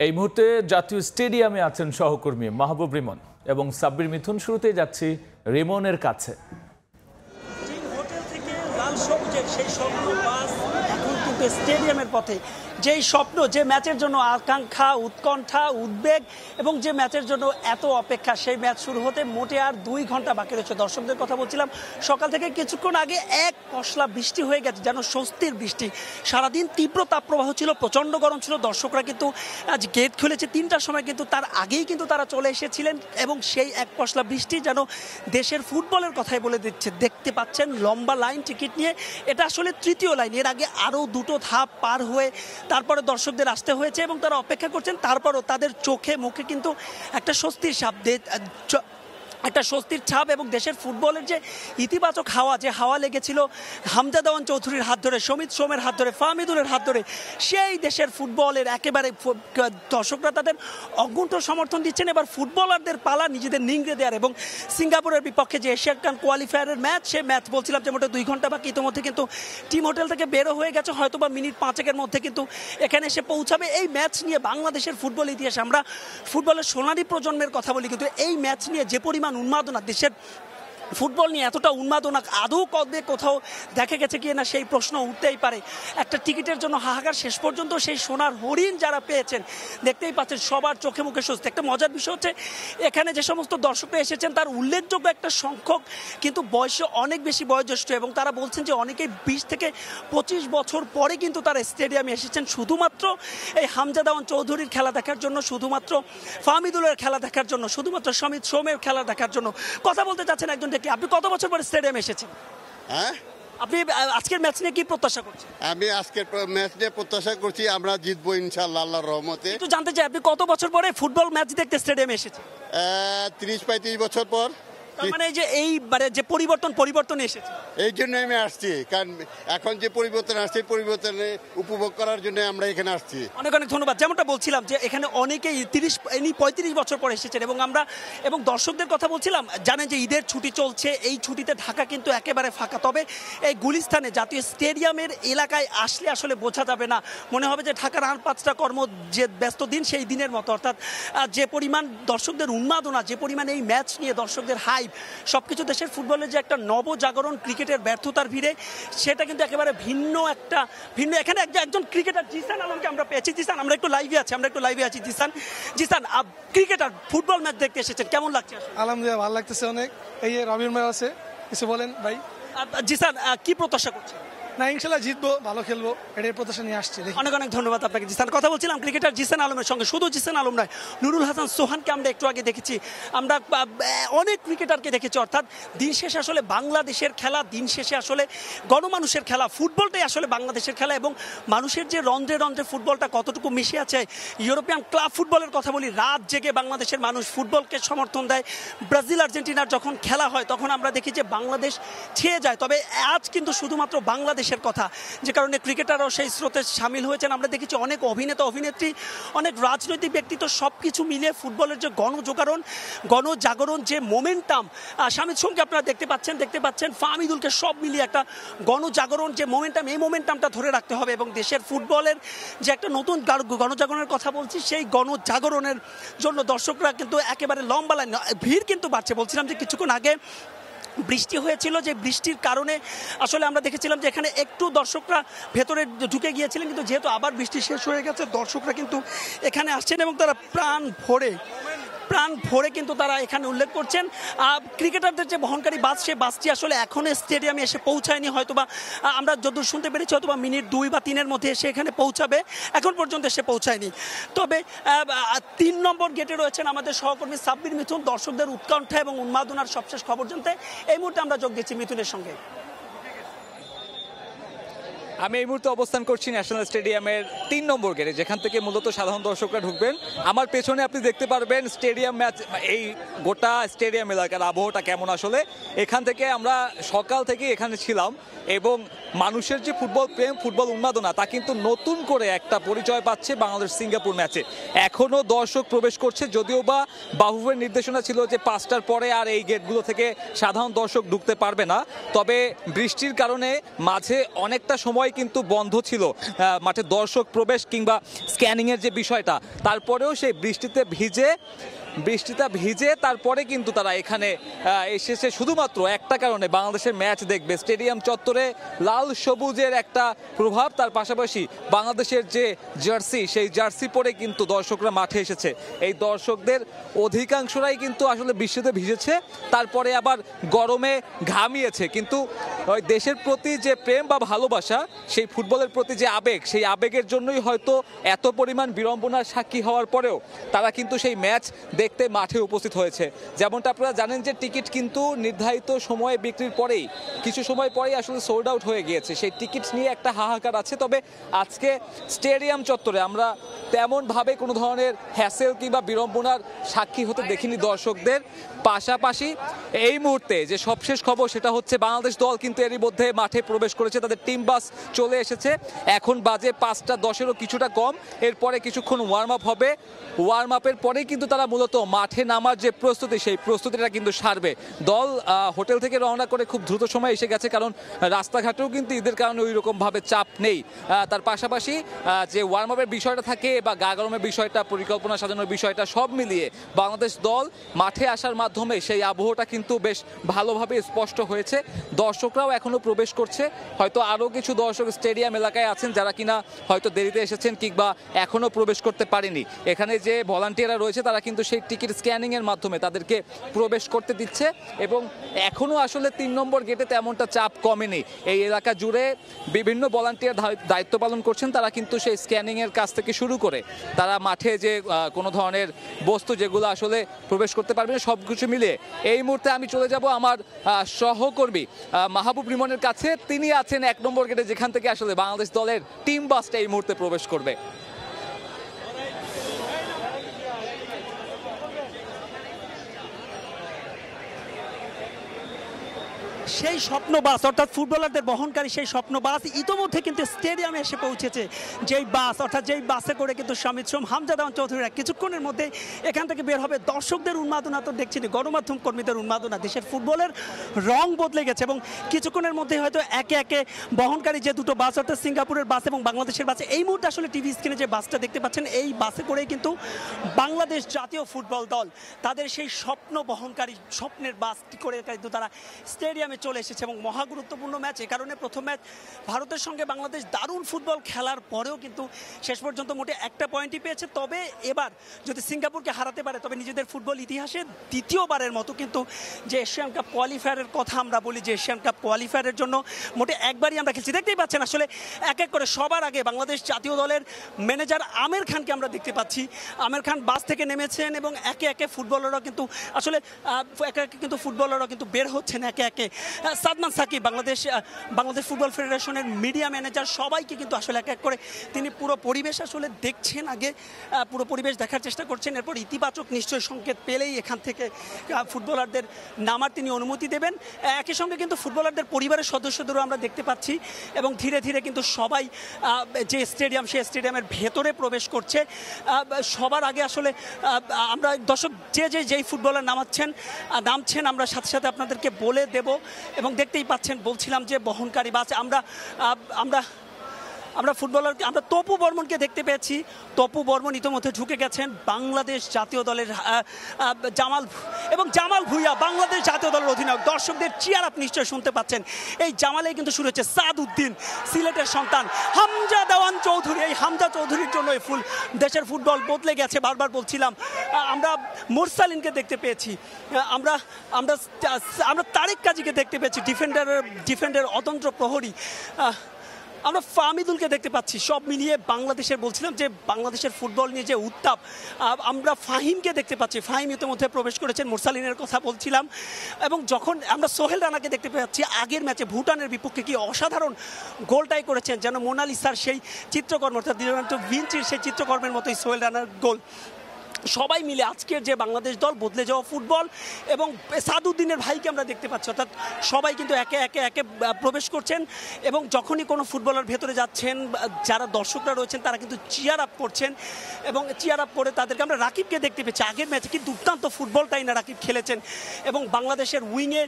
এই মুহূর্তে জাতীয় স্টেডিয়ামে আছেন সহকর্মী মাহবুব রিমন এবং সাব্বির মিথুন। শুরুতেই যাচ্ছি রিমনের কাছে। হোটেল থেকে লাল সবুজের সেই স্বপ্ন বাস এখন কিন্তু স্টেডিয়ামের পথে। যেই স্বপ্ন, যে ম্যাচের জন্য আকাঙ্ক্ষা, উৎকণ্ঠা, উদ্বেগ এবং যে ম্যাচের জন্য এত অপেক্ষা, সেই ম্যাচ শুরু হতে মোটে আর 2 ঘন্টা বাকি রয়েছে। দর্শকদের কথা বলছিলাম, সকাল থেকে কিছুক্ষণ আগে এক পশলা বৃষ্টি হয়ে গেছে, যেন স্বস্তির বৃষ্টি। সারাদিন তীব্র তাপপ্রবাহ ছিল, প্রচণ্ড গরম ছিল। দর্শকরা কিন্তু আজ গেট খুলেছে 3টার সময়, কিন্তু তার আগেই কিন্তু তারা চলে এসেছিলেন এবং সেই এক পশলা বৃষ্টি যেন দেশের ফুটবলের কথাই বলে দিচ্ছে। দেখতে পাচ্ছেন লম্বা লাইন টিকিট নিয়ে, এটা আসলে তৃতীয় লাইন। এর আগে আরও 2টো ধাপ পার হয়ে তারপরে দর্শকদের আসতে হয়েছে এবং তারা অপেক্ষা করছেন। তারপরও তাদের চোখে মুখে কিন্তু একটা স্বস্তির ছাপ এবং দেশের ফুটবলের যে ইতিবাচক হাওয়া, যে হাওয়া লেগেছিল হামজা দেওয়ান চৌধুরীর হাত ধরে, সমিত সোমের হাত ধরে, ফাহমিদুলের হাত ধরে, সেই দেশের ফুটবলের একেবারে দর্শকরা তাদের অগুণ্ঠ সমর্থন দিচ্ছেন। এবার ফুটবলারদের পালা নিজেদের নিংড়ে দেওয়ার। এবং সিঙ্গাপুরের বিপক্ষে যে এশিয়ান কাপ কোয়ালিফায়ারের ম্যাচ, সেই ম্যাচ বলছিলাম যে মোটে 2 ঘন্টা বাকি। ইতিমধ্যে কিন্তু টিম হোটেল থেকে বেরো হয়ে গেছে, হয়তো বা মিনিট 5-এর মধ্যে কিন্তু এখানে এসে পৌঁছাবে। এই ম্যাচ নিয়ে বাংলাদেশের ফুটবল ইতিহাসে, আমরা ফুটবলের সোনালী প্রজন্মের কথা বলি, কিন্তু এই ম্যাচ নিয়ে যে পরিমাণ উন্মাদনা, দেশের ফুটবল নিয়ে এতটা উন্মাদনা আদৌ কবে কোথাও দেখা গেছে কি না সেই প্রশ্ন উঠতেই পারে। একটা টিকিটের জন্য হাহাকার, শেষ পর্যন্ত সেই সোনার হরিণ যারা পেয়েছেন, দেখতেই পাচ্ছেন সবার চোখে মুখে স্বস্তি। একটা মজার বিষয় হচ্ছে, এখানে যে সমস্ত দর্শকরা এসেছেন তার উল্লেখযোগ্য একটা সংখ্যক কিন্তু বয়সে অনেক বেশি বয়োজ্যেষ্ঠ, এবং তারা বলছেন যে অনেকেই 20 থেকে 25 বছর পরে কিন্তু তারা স্টেডিয়ামে এসেছেন শুধুমাত্র এই হামজা দেওয়ান চৌধুরীর খেলা দেখার জন্য, শুধুমাত্র ফাহমিদুলের খেলা দেখার জন্য, শুধুমাত্র সমিত সোমের খেলা দেখার জন্য। কথা বলতে চাচ্ছেন একজন, আপনি কত বছর পরে স্টেডিয়ামে এসেছেন? হ্যাঁ, আপনি আজকের ম্যাচ নিয়ে কি প্রত্যাশা করছেন? আমি আজকের ম্যাচ নিয়ে প্রত্যাশা করছি আমরা জিতবো ইনশাআল্লাহ, আল্লাহর রহমতে। একটু জানতে চাই, আপনি কত বছর পরে ফুটবল ম্যাচ দেখতে স্টেডিয়ামে এসেছেন? 30-35 বছর পর। মানে যে এইবারে যে পরিবর্তন এসেছে, এই জন্য আমি আসছি, কারণ এখন যে পরিবর্তন আসছে, পরিবর্তনে উপভোগ করার জন্য আমরা এখানে আসছি। অনেক অনেক ধন্যবাদ। যেমনটা বলছিলাম যে এখানে অনেকেই 35 বছর পরে এসেছেন এবং দর্শকদের কথা বলছিলাম। জানেন যে ঈদের ছুটি চলছে, এই ছুটিতে ঢাকা কিন্তু একেবারে ফাঁকা। তবে এই গুলিস্তানে জাতীয় স্টেডিয়ামের এলাকায় আসলে আসলে বোঝা যাবে না, মনে হবে যে ঢাকার 5টা কর্ম যে ব্যস্ত দিন সেই দিনের মতো। অর্থাৎ যে পরিমাণ দর্শকদের উন্মাদনা, যে পরিমাণ এই ম্যাচ নিয়ে দর্শকদের হাইপ, সবকিছু দেশের ফুটবলের যে একটা নবজাগরণ, ক্রিকেটের ব্যর্থতার ভিড়ে, সেটা কিন্তু একেবারে ভিন্ন। এখানে একজন ক্রিকেটার জিসান আলমকে আমরা পেয়েছি। জিসান, আমরা একটু লাইভে আছি। জিসান, ক্রিকেটার ফুটবল ম্যাচ দেখতে এসেছেন, কেমন লাগছে? আলহামদুলিল্লাহ, ভালো লাগতেছে অনেক। এই রবির ম্যাচ আছে, কিছু বলেন ভাই। জিসান, কি প্রত্যাশা করছেন? না, ইনশাল্লাহ জিতবো, ভালো খেলবো, এটাই প্রত্যাশা নিয়ে আসছে। অনেক অনেক ধন্যবাদ আপনাকে জিসান। কথা বলছিলাম ক্রিকেটার জিসান আলমের সঙ্গে। শুধু জিসান আলম নয়, নুরুল হাসান সোহানকে আমরা একটু আগে দেখেছি, আমরা অনেক ক্রিকেটারকে দেখেছি। অর্থাৎ দিন শেষে আসলে বাংলাদেশের খেলা, দিন শেষে আসলে গণমানুষের খেলা, ফুটবলটাই আসলে বাংলাদেশের খেলা। এবং মানুষের যে রন্ধ্রে রন্ধ্রে ফুটবলটা কতটুকু মিশে আছে, ইউরোপিয়ান ক্লাব ফুটবলের কথা বলি, রাত জেগে বাংলাদেশের মানুষ ফুটবলকে সমর্থন দেয়। ব্রাজিল আর্জেন্টিনার যখন খেলা হয় তখন আমরা দেখি যে বাংলাদেশ ছেয়ে যায়। তবে আজ কিন্তু শুধুমাত্র বাংলাদেশের কথা, যে কারণে ক্রিকেটারও সেই স্রোতে সামিল হয়েছেন। আমরা দেখেছি অনেক অভিনেতা, অভিনেত্রী, অনেক রাজনৈতিক ব্যক্তিত্ব, সব কিছু মিলিয়ে ফুটবলের যে গণজাগরণ, যে মোমেন্টাম, শামিদ সোমকে আপনারা দেখতে পাচ্ছেন, ফাহমিদুলকে, সব মিলিয়ে একটা গণজাগরণ যে মোমেন্টাম, এই মোমেন্টামটা ধরে রাখতে হবে। এবং দেশের ফুটবলের যে একটা নতুন গণজাগরণের কথা বলছি, সেই গণজাগরণের জন্য দর্শকরা কিন্তু একেবারে লম্বা লাইন, ভিড় কিন্তু বাড়ছে। বলছিলাম যে কিছুক্ষণ আগে বৃষ্টি হয়েছিল, যে বৃষ্টির কারণে আসলে আমরা দেখেছিলাম যে এখানে একটু দর্শকরা ভেতরে ঢুকে গিয়েছিলেন, কিন্তু যেহেতু আবার বৃষ্টি শেষ হয়ে গেছে, দর্শকরা কিন্তু এখানে আসছেন এবং তারা প্রাণ ভরে কিন্তু তারা এখানে উল্লেখ করছেন। ক্রিকেটারদের যে বহনকারী বাস, সেই বাসটি আসলে এখনো স্টেডিয়ামে এসে পৌঁছায়নি। হয়তোবা আমরা যতদূর শুনতে পেরেছি, হয়তোবা মিনিট 2 বা 3-এর মধ্যে এসে এখানে পৌঁছাবে, এখন পর্যন্ত এসে পৌঁছায়নি। তবে 3 নম্বর গেটে রয়েছেন আমাদের সহকর্মী সাব্বির মিথুন। দর্শকদের উৎকণ্ঠা এবং উন্মাদনার সবশেষ খবর জানতে এই মুহূর্তে আমরা যোগ দিচ্ছি মিথুনের সঙ্গে। আমি এই মুহূর্তে অবস্থান করছি ন্যাশনাল স্টেডিয়ামের 3 নম্বর গেটে, যেখান থেকে মূলত সাধারণ দর্শকরা ঢুকবেন। আমার পেছনে আপনি দেখতে পারবেন স্টেডিয়াম ম্যাচ, এই গোটা স্টেডিয়াম এলাকার আবহাওয়াটা কেমন। আসলে এখান থেকে আমরা সকাল থেকে এখানে ছিলাম এবং মানুষের যে ফুটবল প্রেম, ফুটবল উন্মাদনা, তা কিন্তু নতুন করে একটা পরিচয় পাচ্ছে বাংলাদেশ সিঙ্গাপুর ম্যাচে। এখনও দর্শক প্রবেশ করছে, যদিও বা বাফুফের নির্দেশনা ছিল যে 5টার পরে আর এই গেটগুলো থেকে সাধারণ দর্শক ঢুকতে পারবে না। তবে বৃষ্টির কারণে মাঝে অনেকটা সময় সময় কিন্তু বন্ধ ছিল মাঠে দর্শক প্রবেশ কিংবা স্ক্যানিংয়ের যে বিষয়টা, তারপরেও সেই বৃষ্টিতে ভিজে তারপরে কিন্তু তারা এখানে এসেছে শুধুমাত্র একটা কারণে, বাংলাদেশের ম্যাচ দেখবে। স্টেডিয়াম চত্বরে লাল সবুজের একটা প্রভাব, তার পাশাপাশি বাংলাদেশের যে জার্সি, সেই জার্সি পরে কিন্তু দর্শকরা মাঠে এসেছে। এই দর্শকদের অধিকাংশরাই কিন্তু আসলে বৃষ্টিতে ভিজেছে, তারপরে আবার গরমে ঘামিয়েছে, কিন্তু ওই দেশের প্রতি যে প্রেম বা ভালোবাসা, সেই ফুটবলের প্রতি যে আবেগ, সেই আবেগের জন্যই হয়তো এত পরিমাণ বিড়ম্বনার সাক্ষী হওয়ার পরেও তারা কিন্তু সেই ম্যাচ দেখতে মাঠে উপস্থিত হয়েছে। যেমনটা আপনারা জানেন যে টিকিট কিন্তু নির্ধারিত সময়ে বিক্রির পরেই, কিছু সময় পরেই আসলে সোল্ড আউট হয়ে গিয়েছে। সেই টিকিট নিয়ে একটা হাহাকার আছে। তবে আজকে স্টেডিয়াম চত্বরে আমরা তেমনভাবে কোনো ধরনের হ্যাসেল কিংবা বিড়ম্বনার সাক্ষী হতে দেখিনি দর্শকদের। পাশাপাশি এই মুহূর্তে যে সবশেষ খবর সেটা হচ্ছে বাংলাদেশ দল কিন্তু এরই মধ্যে মাঠে প্রবেশ করেছে, তাদের টিম বাস চলে এসেছে। এখন বাজে 5:10-এরও কিছুটা কম। এরপরে কিছুক্ষণ ওয়ার্ম আপ হবে, ওয়ার্ম আপের পরেই কিন্তু তারা মূলত মাঠে নামার যে প্রস্তুতি, সেই প্রস্তুতিটা কিন্তু সারবে। দল হোটেল থেকে রওনা করে খুব দ্রুত সময় এসে গেছে, কারণ রাস্তাঘাটেও কিন্তু ঈদের কারণে ওই রকমভাবে চাপ নেই। তার পাশাপাশি যে ওয়ার্ম আপের বিষয়টা থাকে বা গা গরমের বিষয়টা, পরিকল্পনা সাজানোর বিষয়টা, সব মিলিয়ে বাংলাদেশ দল মাঠে আসার মাধ্যমে সেই আবহটা কিন্তু বেশ ভালোভাবে স্পষ্ট হয়েছে। দর্শকরাও এখনো প্রবেশ করছে, হয়তো আরও কিছু দর্শক স্টেডিয়াম এলাকায় আছেন যারা কিনা হয়তো দেরিতে এসেছেন কিংবা এখনো প্রবেশ করতে পারেনি। এখানে যে ভলান্টিয়াররা রয়েছে তারা কিন্তু সেই টিকিট স্ক্যানিংয়ের মাধ্যমে তাদেরকে প্রবেশ করতে দিচ্ছে, এবং এখনো আসলে 3 নম্বর গেটে তেমনটা চাপ কমেনি। এই এলাকা জুড়ে বিভিন্ন ভলান্টিয়ার দায়িত্ব পালন করছেন, তারা কিন্তু সেই স্ক্যানিংয়ের কাজ থেকে শুরু করে তারা মাঠে যে কোনো ধরনের বস্তু যেগুলো আসলে প্রবেশ করতে পারবে না, সব কিছু মিলিয়ে এই মুহূর্তে আমি চলে যাব আমার সহকর্মী মাহবুব রিমনের কাছে। তিনি আছেন 1 নম্বর গেটে, যেখান থেকে আসলে বাংলাদেশ দলের টিম বাসটা এই মুহূর্তে প্রবেশ করবে। সেই স্বপ্ন বাস, অর্থাৎ ফুটবলারদের বহনকারী সেই স্বপ্ন বাস ইতোমধ্যে কিন্তু স্টেডিয়ামে এসে পৌঁছেছে। যেই বাস, অর্থাৎ যেই বাসে করে কিন্তু শামিদ সোম, হামজা দেওয়ান চৌধুরীরা কিছুক্ষণের মধ্যে এখান থেকে বের হবে। দর্শকদের উন্মাদনা তো দেখছেন, গণমাধ্যম কর্মীদের উন্মাদনা, দেশের ফুটবলের রং বদলে গেছে, এবং কিছুক্ষণের মধ্যে হয়তো একে একে বহনকারী যে দুটো বাস, অর্থাৎ সিঙ্গাপুরের বাস এবং বাংলাদেশের বাসে, এই মুহূর্তে আসলে টিভি স্ক্রিনে যে বাসটা দেখতে পাচ্ছেন, এই বাসে করেই কিন্তু বাংলাদেশ জাতীয় ফুটবল দল তাদের সেই স্বপ্ন বহনকারী স্বপ্নের বাসটি করে কিন্তু তারা স্টেডিয়ামে চলে এসেছে। এবং মহা গুরুত্বপূর্ণ ম্যাচ, এ কারণে প্রথম ম্যাচ ভারতের সঙ্গে বাংলাদেশ দারুণ ফুটবল খেলার পরেও কিন্তু শেষ পর্যন্ত মোটে একটা পয়েন্টই পেয়েছে। তবে এবার যদি সিঙ্গাপুরকে হারাতে পারে তবে নিজেদের ফুটবল ইতিহাসে দ্বিতীয়বারের মতো কিন্তু যে এশিয়ান কাপ কোয়ালিফায়ারের কথা আমরা বলি, যে এশিয়ান কাপ কোয়ালিফায়ারের জন্য মোটে একবারই আমরা খেলছি। দেখতেই পাচ্ছেন আসলে এক এক করে সবার আগে বাংলাদেশ জাতীয় দলের ম্যানেজার আমের খানকে আমরা দেখতে পাচ্ছি। আমের খান বাস থেকে নেমেছেন এবং একে একে ফুটবলাররা কিন্তু আসলে একে একে কিন্তু ফুটবলাররা কিন্তু বের হচ্ছেন একে একে। সাদমান সাকিব বাংলাদেশ ফুটবল ফেডারেশনের মিডিয়া ম্যানেজার, সবাইকে কিন্তু আসলে এক এক করে তিনি পুরো পরিবেশ আসলে দেখছেন, আগে পুরো পরিবেশ দেখার চেষ্টা করছেন, এরপর ইতিবাচক নিশ্চয় সংকেত পেলেই এখান থেকে ফুটবলারদের নামার তিনি অনুমতি দেবেন। একই সঙ্গে কিন্তু ফুটবলারদের পরিবারের সদস্যদেরও আমরা দেখতে পাচ্ছি, এবং ধীরে ধীরে কিন্তু সবাই যে স্টেডিয়াম, সেই স্টেডিয়ামের ভেতরে প্রবেশ করছে। সবার আগে আসলে আমরা দর্শক যেই ফুটবলার নামছেন আমরা সাথে সাথে আপনাদেরকে বলে দেব। এবং দেখতেই পাচ্ছেন, বলছিলাম যে বহনকারী বাস, আমরা ফুটবলারকে, আমরা তপু বর্মনকে দেখতে পেয়েছি। তপু বর্মন ইতিমধ্যে ঢুকে গেছেন। বাংলাদেশ জাতীয় দলের জামাল ভুঁইয়া বাংলাদেশ জাতীয় দলের অধিনায়ক। দর্শকদের চিয়ার আপ নিশ্চয় শুনতে পাচ্ছেন। এই জামালেই কিন্তু শুরু হচ্ছে। সাদউদ্দিন, সিলেটের সন্তান, হামজা দেওয়ান চৌধুরী, এই হামজা চৌধুরীর জন্য দেশের ফুটবল বদলে গেছে। বারবার বলছিলাম, আমরা মুরসালিনকে দেখতে পেয়েছি, আমরা তারেক কাজীকে দেখতে পেয়েছি, ডিফেন্ডারের অতন্ত্র প্রহরী, আমরা ফাহমিদুলকে দেখতে পাচ্ছি। সব মিলিয়ে বাংলাদেশের, বলছিলাম যে বাংলাদেশের ফুটবল নিয়ে যে উত্তাপ, আমরা ফাহিমকে দেখতে পাচ্ছি। ফাহিম ইতিমধ্যে প্রবেশ করেছেন, মুরসালিনের কথা বলছিলাম। এবং যখন আমরা সোহেল রানাকে দেখতে পাচ্ছি, আগের ম্যাচে ভুটানের বিপক্ষে কি অসাধারণ গোলটাই করেছেন, যেন মোনালিসার সেই চিত্রকর্ম, অর্থাৎ লিওনার্দো ভিঞ্চির সেই চিত্রকর্মের মতোই সোহেল রানার গোল। সবাই মিলে আজকের যে বাংলাদেশ দল বদলে যাওয়া ফুটবল এবং সাদউদ্দিনের ভাইকে আমরা দেখতে পাচ্ছি, অর্থাৎ সবাই কিন্তু একে একে একে প্রবেশ করছেন এবং যখনই কোনো ফুটবলার ভেতরে যাচ্ছেন যারা দর্শকরা রয়েছেন তারা কিন্তু চিয়ার আপ করছেন এবং চিয়ার আপ করে তাদেরকে আমরা রাকিবকে দেখতে পেয়েছি আগের ম্যাচে কি দুর্দান্ত ফুটবলটাই না রাকিব খেলেছেন এবং বাংলাদেশের উইংয়ে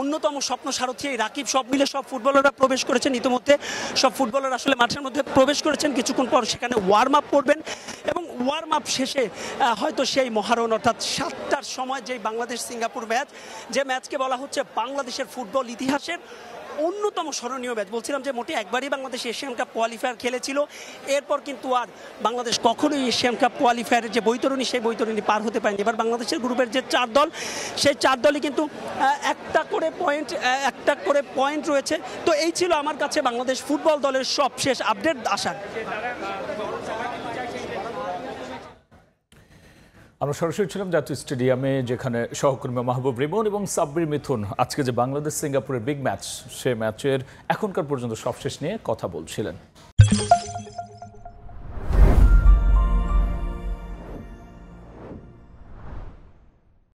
অন্যতম স্বপ্ন সারথি এই রাকিব, সব মিলে সব ফুটবলাররা প্রবেশ করেছেন। ইতিমধ্যে সব ফুটবলার আসলে মাঠের মধ্যে প্রবেশ করেছেন, কিছুক্ষণ পর সেখানে ওয়ার্ম আপ করবেন এবং ওয়ার্ম আপ শেষে হয়তো সেই মহারণ অর্থাৎ 7টার সময় যে বাংলাদেশ সিঙ্গাপুর ম্যাচ, যে ম্যাচকে বলা হচ্ছে বাংলাদেশের ফুটবল ইতিহাসের অন্যতম স্মরণীয় ম্যাচ। বলছিলাম যে মোটে একবারই বাংলাদেশ এশিয়ান কাপ কোয়ালিফায়ার খেলেছিল, এরপর কিন্তু আর বাংলাদেশ কখনোই এশিয়ান কাপ কোয়ালিফায়ারের যে বৈতরণী সেই বৈতরণী পার হতে পারেনি। এবার বাংলাদেশের গ্রুপের যে 4 দল সেই 4 দলই কিন্তু একটা করে পয়েন্ট রয়েছে। তো এই ছিল আমার কাছে বাংলাদেশ ফুটবল দলের সবশেষ আপডেট আসার। আমরা সরাসরি ছিলাম জাতীয় স্টেডিয়ামে, যেখানে সহকর্মী মাহবুব রিমন এবং সাব্বির মিথুন আজকে যে বাংলাদেশ সিঙ্গাপুরের বিগ ম্যাচ, সে ম্যাচের এখনকার পর্যন্ত সবশেষ নিয়ে কথা বলছিলেন।